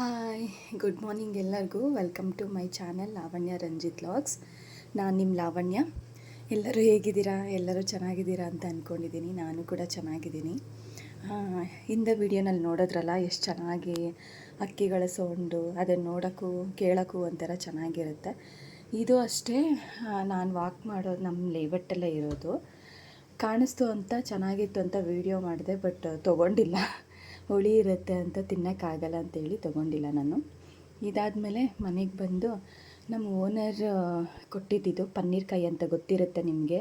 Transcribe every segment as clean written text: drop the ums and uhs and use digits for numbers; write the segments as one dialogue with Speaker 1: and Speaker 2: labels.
Speaker 1: Hi, good morning ಎಲ್ಲರಿಗೂ. Welcome to my channel Lavanya Ranjith vlogs. ನಾನು ನಿಮ್ಮ ಲಾವಣ್ಯ. ಎಲ್ಲರೂ ಹೇಗಿದ್ದೀರಾ? ಎಲ್ಲರೂ ಚೆನ್ನಾಗಿದ್ದೀರಾ ಅಂತ ಅಂದ್ಕೊಂಡಿದ್ದೀನಿ. ನಾನು ಕೂಡ ಚೆನ್ನಾಗಿದ್ದೀನಿ. ಇಂದ ವಿಡಿಯೋನಲ್ಲಿ ನೋಡಿದ್ರಲ್ಲ, ಎಷ್ಟು ಚೆನ್ನಾಗಿ ಹಕ್ಕಿಗಳ ಸೌಂಡು, ಅದನ್ನು ನೋಡೋಕ್ಕೂ ಕೇಳೋಕ್ಕೂ ಒಂಥರ ಚೆನ್ನಾಗಿರುತ್ತೆ. ಇದು ಅಷ್ಟೇ, ನಾನು ವಾಕ್ ಮಾಡೋದು ನಮ್ಮ ಲೇಔಟಲ್ಲೇ ಇರೋದು. ಕಾಣಿಸ್ತು ಅಂತ ಚೆನ್ನಾಗಿತ್ತು ಅಂತ ವೀಡಿಯೋ ಮಾಡಿದೆ, ಬಟ್ ತೊಗೊಂಡಿಲ್ಲ. ಹುಳಿ ಇರುತ್ತೆ ಅಂತ ತಿನ್ನೋಕ್ಕಾಗಲ್ಲ ಅಂತೇಳಿ ತೊಗೊಂಡಿಲ್ಲ ನಾನು. ಇದಾದಮೇಲೆ ಮನೆಗೆ ಬಂದು ನಮ್ಮ ಓನರ್ ಕೊಟ್ಟಿದ್ದಿದ್ದು ಪನ್ನೀರ್ಕಾಯಿ ಅಂತ ಗೊತ್ತಿರುತ್ತೆ ನಿಮಗೆ.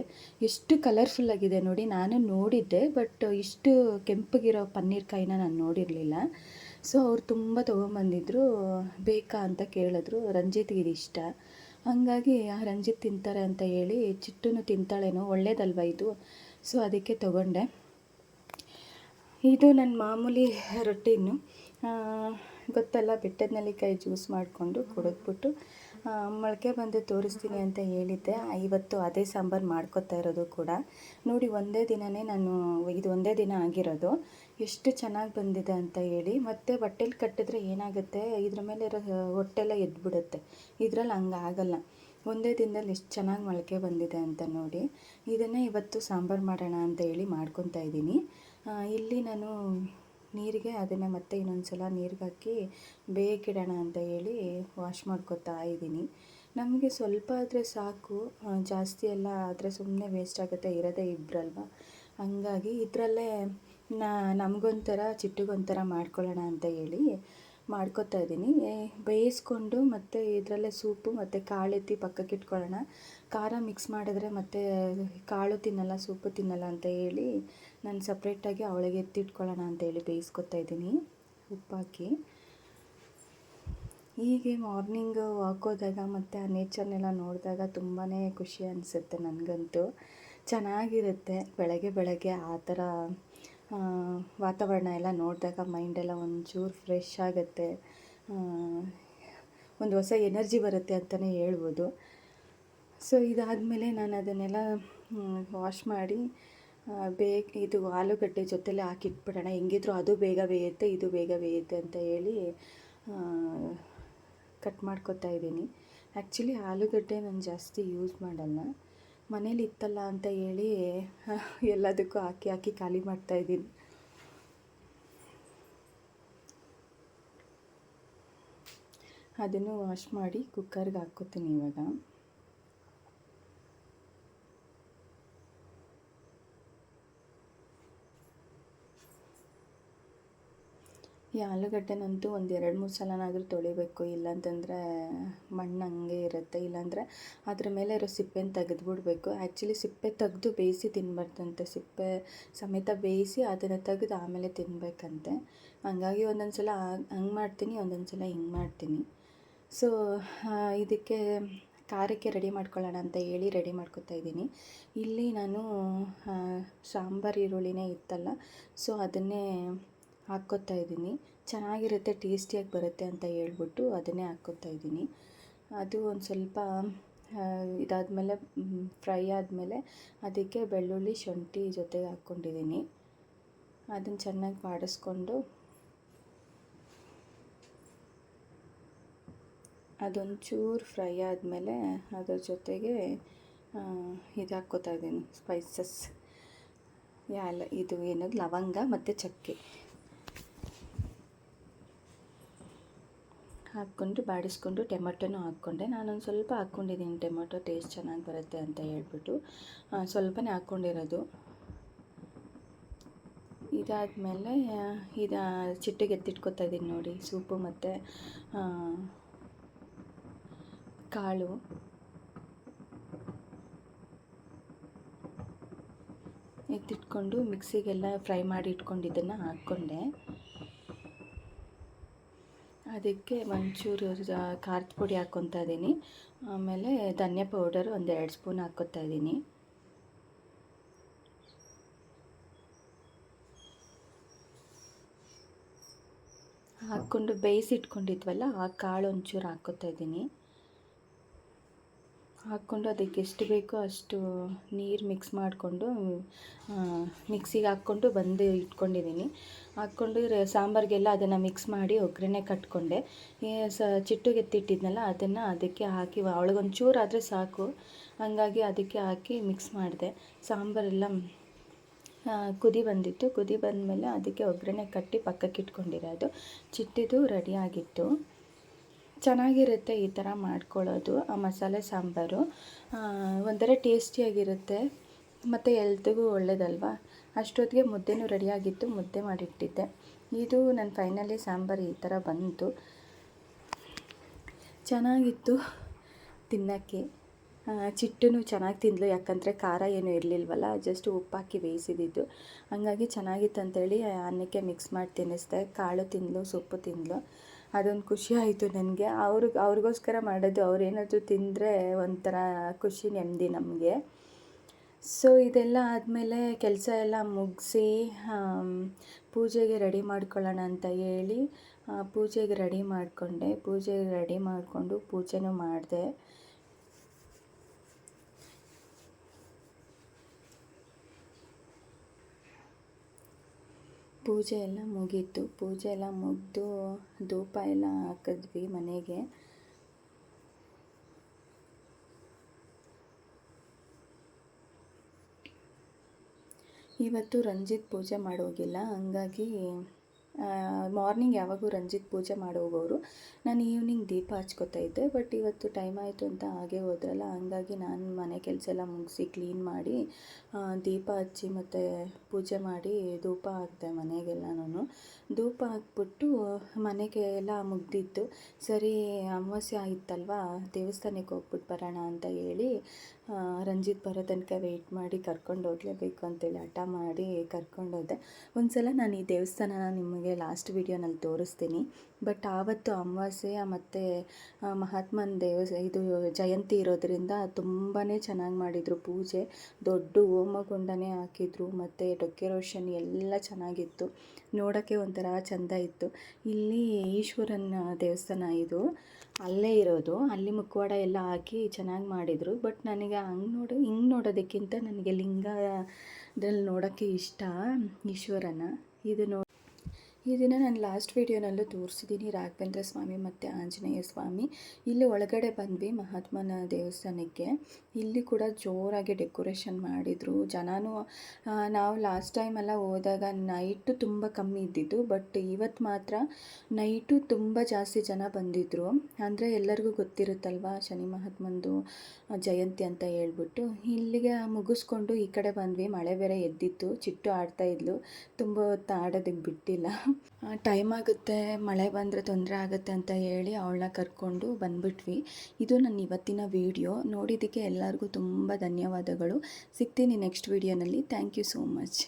Speaker 1: ಎಷ್ಟು ಕಲರ್ಫುಲ್ಲಾಗಿದೆ ನೋಡಿ. ನಾನು ನೋಡಿದ್ದೆ, ಬಟ್ ಇಷ್ಟು ಕೆಂಪಗಿರೋ ಪನ್ನೀರ್ಕಾಯಿನ ನಾನು ನೋಡಿರಲಿಲ್ಲ. ಸೊ ಅವ್ರು ತುಂಬ ತೊಗೊಂಬಂದಿದ್ರು. ಬೇಕಾ ಅಂತ ಕೇಳಿದ್ರು. ರಂಜಿತ್ಗೆ ಇದು ಇಷ್ಟ, ಹಾಗಾಗಿ ರಂಜಿತ್ ತಿಂತಾರೆ ಅಂತ ಹೇಳಿ, ಚಿಟ್ಟೂ ತಿಂತಾಳೇನೋ, ಒಳ್ಳೇದಲ್ವ ಇದು. ಸೊ ಅದಕ್ಕೆ ತೊಗೊಂಡೆ. ಇದು ನನ್ನ ಮಾಮೂಲಿ ರೊಟ್ಟಿನು. ಗೊತ್ತಲ್ಲ, ಬೆಟ್ಟದ ನೆಲ್ಲಿಕಾಯಿ ಜ್ಯೂಸ್ ಮಾಡಿಕೊಂಡು ಕುಡಿದ್ಬಿಟ್ಟು ಮೊಳಕೆ ಬಂದು ತೋರಿಸ್ತೀನಿ ಅಂತ ಹೇಳಿದ್ದೆ. ಇವತ್ತು ಅದೇ ಸಾಂಬಾರು ಮಾಡ್ಕೊತಾ ಇರೋದು ಕೂಡ. ನೋಡಿ, ಒಂದೇ ದಿನವೇ ನಾನು, ಇದು ಒಂದೇ ದಿನ ಆಗಿರೋದು, ಎಷ್ಟು ಚೆನ್ನಾಗಿ ಬಂದಿದೆ ಅಂತ ಹೇಳಿ. ಮತ್ತು ಹೊಟ್ಟೆಲಿ ಕಟ್ಟಿದ್ರೆ ಏನಾಗುತ್ತೆ, ಇದ್ರ ಮೇಲೆ ಇರೋ ಹೊಟ್ಟೆಲ್ಲ ಎದ್ಬಿಡುತ್ತೆ. ಇದರಲ್ಲಿ ಹಂಗೆ ಆಗಲ್ಲ. ಒಂದೇ ದಿನದಲ್ಲಿ ಎಷ್ಟು ಚೆನ್ನಾಗಿ ಮೊಳಕೆ ಬಂದಿದೆ ಅಂತ ನೋಡಿ. ಇದನ್ನೇ ಇವತ್ತು ಸಾಂಬಾರು ಮಾಡೋಣ ಅಂತ ಹೇಳಿ ಮಾಡ್ಕೊತಾ ಇದ್ದೀನಿ. ಇಲ್ಲಿ ನಾನು ನೀರಿಗೆ ಅದನ್ನು ಮತ್ತೆ ಇನ್ನೊಂದು ಸಲ ನೀರಿಗೆ ಹಾಕಿ ಬೇಯಕ್ಕಿಡೋಣ ಅಂತ ಹೇಳಿ ವಾಶ್ ಮಾಡ್ಕೊತಾ ಇದ್ದೀನಿ. ನಮಗೆ ಸ್ವಲ್ಪ ಆದರೆ ಸಾಕು, ಜಾಸ್ತಿ ಎಲ್ಲ ಆದರೆ ಸುಮ್ಮನೆ ವೇಸ್ಟ್ ಆಗುತ್ತೆ, ಇರೋದೇ ಇಬ್ಬರಲ್ವ. ಹಂಗಾಗಿ ಇದರಲ್ಲೇ ನಮಗೊಂಥರ ಚಿಟ್ಟಿಗೊಂಥರ ಮಾಡ್ಕೊಳ್ಳೋಣ ಅಂತ ಹೇಳಿ ಮಾಡ್ಕೊತಾ ಇದ್ದೀನಿ. ಬೇಯಿಸ್ಕೊಂಡು ಮತ್ತು ಇದರಲ್ಲೇ ಸೂಪು ಮತ್ತು ಕಾಳು ಎತ್ತಿ ಪಕ್ಕಕ್ಕೆ ಇಟ್ಕೊಳ್ಳೋಣ. ಖಾರ ಮಿಕ್ಸ್ ಮಾಡಿದ್ರೆ ಮತ್ತು ಕಾಳು ತಿನ್ನಲ್ಲ, ಸೂಪು ತಿನ್ನಲ್ಲ ಅಂತ ಹೇಳಿ ನಾನು ಸಪ್ರೇಟಾಗಿ ಅವಳಿಗೆ ಎತ್ತಿಟ್ಕೊಳ್ಳೋಣ ಅಂತೇಳಿ ಬೇಯಿಸ್ಕೊತಾ ಇದ್ದೀನಿ ಉಪ್ಪಾಕಿ. ಹೀಗೆ ಮಾರ್ನಿಂಗ್ ವಾಕ್ ಹೋದಾಗ ಮತ್ತು ಆ ನೇಚರ್ನೆಲ್ಲ ನೋಡಿದಾಗ ತುಂಬಾ ಖುಷಿ ಅನಿಸುತ್ತೆ ನನಗಂತೂ. ಚೆನ್ನಾಗಿರುತ್ತೆ ಬೆಳಗ್ಗೆ ಆ ಥರ ವಾತಾವರಣ ಎಲ್ಲ ನೋಡಿದಾಗ ಮೈಂಡೆಲ್ಲ ಒಂಚೂರು ಫ್ರೆಶ್ ಆಗುತ್ತೆ. ಒಂದು ಹೊಸ ಎನರ್ಜಿ ಬರುತ್ತೆ ಅಂತಲೇ ಹೇಳ್ಬೋದು. ಸೊ ಇದಾದಮೇಲೆ ನಾನು ಅದನ್ನೆಲ್ಲ ವಾಶ್ ಮಾಡಿ ಇದು ಆಲೂಗಡ್ಡೆ ಜೊತೆಲೇ ಹಾಕಿಟ್ಬಿಡೋಣ, ಹೆಂಗಿದ್ರು ಅದು ಬೇಗ ಬೇಯುತ್ತೆ, ಇದು ಬೇಗ ಬೇಯುತ್ತೆ ಅಂತ ಹೇಳಿ ಕಟ್ ಮಾಡ್ಕೊತಾ ಇದ್ದೀನಿ. ಆ್ಯಕ್ಚುಲಿ ಆಲೂಗಡ್ಡೆ ನಾನು ಜಾಸ್ತಿ ಯೂಸ್ ಮಾಡಲ್ಲ, ಮನೇಲಿ ಇತ್ತಲ್ಲ ಅಂತ ಹೇಳಿ ಎಲ್ಲದಕ್ಕೂ ಹಾಕಿ ಖಾಲಿ ಮಾಡ್ತಾಯಿದ್ದೀನಿ. ಅದನ್ನು ವಾಶ್ ಮಾಡಿ ಕುಕ್ಕರ್ಗೆ ಹಾಕ್ಕೋತೀನಿ ಇವಾಗ. ಈ ಆಲೂಗಡ್ಡೆನಂತೂ ಒಂದು 2-3 ಸಲನಾದರೂ ತೊಳಿಬೇಕು, ಇಲ್ಲಾಂತಂದರೆ ಮಣ್ಣು ಹಂಗೆ ಇರುತ್ತೆ. ಇಲ್ಲಾಂದರೆ ಅದ್ರ ಮೇಲೆ ಇರೋ ಸಿಪ್ಪೆನ ತೆಗೆದುಬಿಡ್ಬೇಕು. ಆ್ಯಕ್ಚುಲಿ ಸಿಪ್ಪೆ ತೆಗೆದು ಬೇಯಿಸಿ ತಿನ್ನಬಾರ್ದಂತೆ, ಸಿಪ್ಪೆ ಸಮೇತ ಬೇಯಿಸಿ ಅದನ್ನು ತೆಗೆದು ಆಮೇಲೆ ತಿನ್ನಬೇಕಂತೆ. ಹಂಗಾಗಿ ಒಂದೊಂದು ಸಲ ಹಂಗೆ ಮಾಡ್ತೀನಿ, ಒಂದೊಂದು ಸಲ ಹಿಂಗೆ ಮಾಡ್ತೀನಿ. ಸೊ ಇದಕ್ಕೆ ಖಾರಕ್ಕೆ ರೆಡಿ ಮಾಡ್ಕೊಳ್ಳೋಣ ಅಂತ ಹೇಳಿ ರೆಡಿ ಮಾಡ್ಕೊತಾ ಇದ್ದೀನಿ. ಇಲ್ಲಿ ನಾನು ಸಾಂಬಾರು ಈರುಳ್ಳಿನೇ ಇತ್ತಲ್ಲ, ಸೊ ಅದನ್ನೇ ಹಾಕ್ಕೊತಾ ಇದ್ದೀನಿ. ಚೆನ್ನಾಗಿರುತ್ತೆ, ಟೇಸ್ಟಿಯಾಗಿ ಬರುತ್ತೆ ಅಂತ ಹೇಳ್ಬಿಟ್ಟು ಅದನ್ನೇ ಹಾಕ್ಕೊತಾ ಇದ್ದೀನಿ. ಅದು ಒಂದು ಸ್ವಲ್ಪ ಇದಾದಮೇಲೆ ಫ್ರೈ ಆದಮೇಲೆ ಅದಕ್ಕೆ ಬೆಳ್ಳುಳ್ಳಿ ಶುಂಠಿ ಜೊತೆಗೆ ಹಾಕ್ಕೊಂಡಿದ್ದೀನಿ. ಅದನ್ನು ಚೆನ್ನಾಗಿ ಬಾಡಿಸ್ಕೊಂಡು ಅದೊಂಚೂರು ಫ್ರೈ ಆದಮೇಲೆ ಅದ್ರ ಜೊತೆಗೆ ಇದು ಹಾಕ್ಕೋತಾ ಇದ್ದೀನಿ, ಸ್ಪೈಸಸ್. ಇದು ಏನದು, ಲವಂಗ ಮತ್ತು ಚಕ್ಕೆ ಹಾಕ್ಕೊಂಡು ಬಾಡಿಸ್ಕೊಂಡು ಟೊಮೆಟೊನೂ ಹಾಕ್ಕೊಂಡೆ. ನಾನೊಂದು ಸ್ವಲ್ಪ ಹಾಕ್ಕೊಂಡಿದ್ದೀನಿ, ಟೊಮೆಟೊ ಟೇಸ್ಟ್ ಚೆನ್ನಾಗಿ ಬರುತ್ತೆ ಅಂತ ಹೇಳ್ಬಿಟ್ಟು ಸ್ವಲ್ಪನೇ ಹಾಕ್ಕೊಂಡಿರೋದು. ಇದಾದಮೇಲೆ ಇದು ಚಿಟ್ಟಿಗೆ ಎತ್ತಿಟ್ಕೊತಾ ಇದ್ದೀನಿ ನೋಡಿ, ಸೂಪು ಮತ್ತು ಕಾಳು. ಎತ್ತಿಟ್ಕೊಂಡು ಮಿಕ್ಸಿಗೆಲ್ಲ ಫ್ರೈ ಮಾಡಿ ಇಟ್ಕೊಂಡಿದ್ದನ್ನು ಹಾಕ್ಕೊಂಡೆ. ಅದಕ್ಕೆ ಒಂಚೂರು ಖಾರದ ಪುಡಿ ಹಾಕ್ಕೊತಾ ಇದ್ದೀನಿ. ಆಮೇಲೆ ಧನಿಯಾ ಪೌಡರು 1-2 ಸ್ಪೂನ್ ಹಾಕ್ಕೊತಾ ಇದ್ದೀನಿ. ಹಾಕ್ಕೊಂಡು ಬೇಯಿಸಿಟ್ಕೊಂಡಿದ್ವಲ್ಲ ಆ ಕಾಳು ಒಂಚೂರು ಹಾಕ್ಕೊತಾ ಇದ್ದೀನಿ. ಹಾಕ್ಕೊಂಡು ಅದಕ್ಕೆ ಎಷ್ಟು ಬೇಕೋ ಅಷ್ಟು ನೀರು ಮಿಕ್ಸ್ ಮಾಡಿಕೊಂಡು ಮಿಕ್ಸಿಗೆ ಹಾಕ್ಕೊಂಡು ಬಂದು ಇಟ್ಕೊಂಡಿದ್ದೀನಿ. ಹಾಕ್ಕೊಂಡು ಸಾಂಬಾರಿಗೆಲ್ಲ ಅದನ್ನು ಮಿಕ್ಸ್ ಮಾಡಿ ಒಗ್ಗರಣೆ ಕಟ್ಕೊಂಡೆ. ಚಿಟ್ಟುಗೆ ಎತ್ತಿಟ್ಟಿದ್ನಲ್ಲ ಅದನ್ನು ಅದಕ್ಕೆ ಹಾಕಿ ಅವಳಿಗೊಂಚೂರು ಆದರೆ ಸಾಕು, ಹಾಗಾಗಿ ಅದಕ್ಕೆ ಹಾಕಿ ಮಿಕ್ಸ್ ಮಾಡಿದೆ. ಸಾಂಬಾರೆಲ್ಲ ಕುದಿ ಬಂದಿತ್ತು. ಕುದಿ ಬಂದಮೇಲೆ ಅದಕ್ಕೆ ಒಗ್ಗರಣೆ ಕಟ್ಟಿ ಪಕ್ಕಕ್ಕೆ ಇಟ್ಕೊಂಡಿರೋದು ಚಿಟ್ಟಿದು ರೆಡಿಯಾಗಿತ್ತು. ಚೆನ್ನಾಗಿರುತ್ತೆ ಈ ಥರ ಮಾಡ್ಕೊಳ್ಳೋದು. ಆ ಮಸಾಲೆ ಸಾಂಬಾರು ಒಂಥರ ಟೇಸ್ಟಿಯಾಗಿರುತ್ತೆ ಮತ್ತು ಹೆಲ್ತ್ಗೂ ಒಳ್ಳೆಯದಲ್ವ. ಅಷ್ಟೊತ್ತಿಗೆ ಮುದ್ದೆನೂ ರೆಡಿಯಾಗಿತ್ತು, ಮುದ್ದೆ ಮಾಡಿಟ್ಟಿದ್ದೆ. ಇದು ನನ್ನ ಫೈನಲಿ ಸಾಂಬಾರು ಈ ಥರ ಬಂತು. ಚೆನ್ನಾಗಿತ್ತು ತಿನ್ನೋಕ್ಕೆ. ಚಿಟ್ಟೂ ಚೆನ್ನಾಗಿ ತಿಂದಳು, ಯಾಕಂದರೆ ಖಾರ ಏನೂ ಇರಲಿಲ್ವಲ್ಲ, ಜಸ್ಟ್ ಉಪ್ಪಾಕಿ ಬೇಯಿಸಿದ್ದು. ಹಂಗಾಗಿ ಚೆನ್ನಾಗಿತ್ತು ಅಂತೇಳಿ ಅನ್ನಕ್ಕೆ ಮಿಕ್ಸ್ ಮಾಡಿ ತಿನ್ನಿಸ್ದೆ. ಕಾಳು ತಿಂದಳು, ಸೊಪ್ಪು ತಿಂದಳು. ಅದೊಂದು ಖುಷಿ ಆಯಿತು ನನಗೆ. ಅವ್ರಿಗೋಸ್ಕರ ಮಾಡೋದು. ಅವ್ರೇನಾದರೂ ತಿಂದರೆ ಒಂಥರ ಖುಷಿ, ನೆಮ್ಮದಿ ನಮಗೆ. ಸೊ ಇದೆಲ್ಲ ಆದಮೇಲೆ ಕೆಲಸ ಎಲ್ಲ ಮುಗಿಸಿ ಪೂಜೆಗೆ ರೆಡಿ ಮಾಡ್ಕೊಳ್ಳೋಣ ಅಂತ ಹೇಳಿ ಪೂಜೆಗೆ ರೆಡಿ ಮಾಡಿಕೊಂಡೆ. ಪೂಜೆಗೆ ರೆಡಿ ಮಾಡಿಕೊಂಡು ಪೂಜೆನೂ ಮಾಡಿದೆ. ಪೂಜೆ ಎಲ್ಲ ಮುಗೀತು. ಪೂಜೆ ಎಲ್ಲ ಮುಗಿದು ಧೂಪ ಎಲ್ಲ ಹಾಕಿದ್ವಿ ಮನೆಗೆ. ಇವತ್ತು ರಂಜಿತ್ ಪೂಜೆ ಮಾಡೋಗಿಲ್ಲ, ಹಂಗಾಗಿ ಮಾರ್ನಿಂಗ್ ಯಾವಾಗೂ ರಂಜಿತ್ ಪೂಜೆ ಮಾಡೋಗೋರು. ನಾನು ಈವ್ನಿಂಗ್ ದೀಪ ಹಚ್ಕೋತಾ ಇದ್ದೆ. ಬಟ್ ಇವತ್ತು ಟೈಮ್ ಆಯಿತು ಅಂತ ಹಾಗೆ ಹೋದ್ರಲ್ಲ, ಹಂಗಾಗಿ ನಾನು ಮನೆ ಕೆಲಸ ಎಲ್ಲ ಮುಗಿಸಿ ಕ್ಲೀನ್ ಮಾಡಿ ದೀಪ ಹಚ್ಚಿ ಮತ್ತು ಪೂಜೆ ಮಾಡಿ ಧೂಪ ಹಾಕಿದೆ ಮನೆಗೆಲ್ಲನೂ. ಧೂಪ ಹಾಕ್ಬಿಟ್ಟು ಮನೆಗೆ ಎಲ್ಲ ಮುಗ್ದಿತ್ತು. ಸರಿ ಅಮಾವಾಸ್ಯೆ ಆಯಿತಲ್ವ, ದೇವಸ್ಥಾನಕ್ಕೆ ಹೋಗ್ಬಿಟ್ಟು ಬರೋಣ ಅಂತ ಹೇಳಿ ರಂಜಿತ್ ಬರೋ ತನಕ ವೆಯ್ಟ್ ಮಾಡಿ ಕರ್ಕೊಂಡು ಹೋಗಲೇಬೇಕು ಅಂತೇಳಿ ಹಠ ಮಾಡಿ ಕರ್ಕೊಂಡೋದೆ. ಒಂದು ಸಲ ನಾನು ಈ ದೇವಸ್ಥಾನನ ನಿಮಗೆ ಲಾಸ್ಟ್ ವೀಡಿಯೋನಲ್ಲಿ ತೋರಿಸ್ತೀನಿ. ಬಟ್ ಆವತ್ತು ಅಮಾವಾಸ್ಯೆ ಮತ್ತು ಮಹಾತ್ಮನ ಇದು ಜಯಂತಿ ಇರೋದರಿಂದ ತುಂಬಾ ಚೆನ್ನಾಗಿ ಮಾಡಿದರು ಪೂಜೆ. ದೊಡ್ಡ ಹೋಮಗುಂಡನೇ ಹಾಕಿದ್ರು ಮತ್ತು ಡೆಕೋರೇಷನ್ ಎಲ್ಲ ಚೆನ್ನಾಗಿತ್ತು. ನೋಡೋಕ್ಕೆ ಒಂಥರ ಚೆಂದ ಇತ್ತು. ಇಲ್ಲಿ ಈಶ್ವರನ ದೇವಸ್ಥಾನ ಇದು, ಅಲ್ಲೇ ಇರೋದು. ಅಲ್ಲಿ ಮುಖವಾಡ ಎಲ್ಲ ಹಾಕಿ ಚೆನ್ನಾಗಿ ಮಾಡಿದರು. ಬಟ್ ನನಗೆ ಹಿಂಗೆ ನೋಡೋದಕ್ಕಿಂತ ನನಗೆ ಲಿಂಗದಲ್ಲಿ ನೋಡೋಕ್ಕೆ ಇಷ್ಟ ಈಶ್ವರನ. ಇದನ್ನು ನಾನು ಲಾಸ್ಟ್ ವೀಡಿಯೋನಲ್ಲೂ ತೋರಿಸಿದ್ದೀನಿ, ರಾಘವೇಂದ್ರ ಸ್ವಾಮಿ ಮತ್ತು ಆಂಜನೇಯ ಸ್ವಾಮಿ. ಇಲ್ಲಿ ಒಳಗಡೆ ಬಂದ್ವಿ ಮಹಾತ್ಮನ ದೇವಸ್ಥಾನಕ್ಕೆ. ಇಲ್ಲಿ ಕೂಡ ಜೋರಾಗಿ ಡೆಕೋರೇಷನ್ ಮಾಡಿದರು. ಜನನೂ ನಾವು ಲಾಸ್ಟ್ ಟೈಮೆಲ್ಲ ಹೋದಾಗ ನೈಟು ತುಂಬ ಕಮ್ಮಿ ಇದ್ದಿದ್ದು, ಬಟ್ ಇವತ್ತು ಮಾತ್ರ ನೈಟು ತುಂಬ ಜಾಸ್ತಿ ಜನ ಬಂದಿದ್ದರು. ಅಂದರೆ ಎಲ್ಲರಿಗೂ ಗೊತ್ತಿರುತ್ತಲ್ವ ಶನಿ ಮಹಾತ್ಮಂದು ಜಯಂತಿ ಅಂತ ಹೇಳ್ಬಿಟ್ಟು. ಇಲ್ಲಿಗೆ ಮುಗಿಸ್ಕೊಂಡು ಈ ಕಡೆ ಬಂದ್ವಿ. ಮಳೆ ಬೇರೆ ಎದ್ದಿತ್ತು. ಚಿಟ್ಟು ಆಡ್ತಾಯಿದ್ಲು, ತುಂಬ ಹೊತ್ತು ಆಡೋದಕ್ಕೆ ಬಿಟ್ಟಿಲ್ಲ. ಟೈಮ್ ಆಗುತ್ತೆ, ಮಳೆ ಬಂದರೆ ತೊಂದರೆ ಆಗುತ್ತೆ ಅಂತ ಹೇಳಿ ಅವಳನ್ನ ಕರ್ಕೊಂಡು ಬಂದುಬಿಟ್ವಿ. ಇದು ನನ್ನ ಇವತ್ತಿನ ವೀಡಿಯೋ. ನೋಡಿದ್ದಕ್ಕೆ ಎಲ್ಲರಿಗೂ ತುಂಬ ಧನ್ಯವಾದಗಳು. ಸಿಗ್ತೀನಿ ನೆಕ್ಸ್ಟ್ ವೀಡಿಯೋನಲ್ಲಿ. Thank you so much.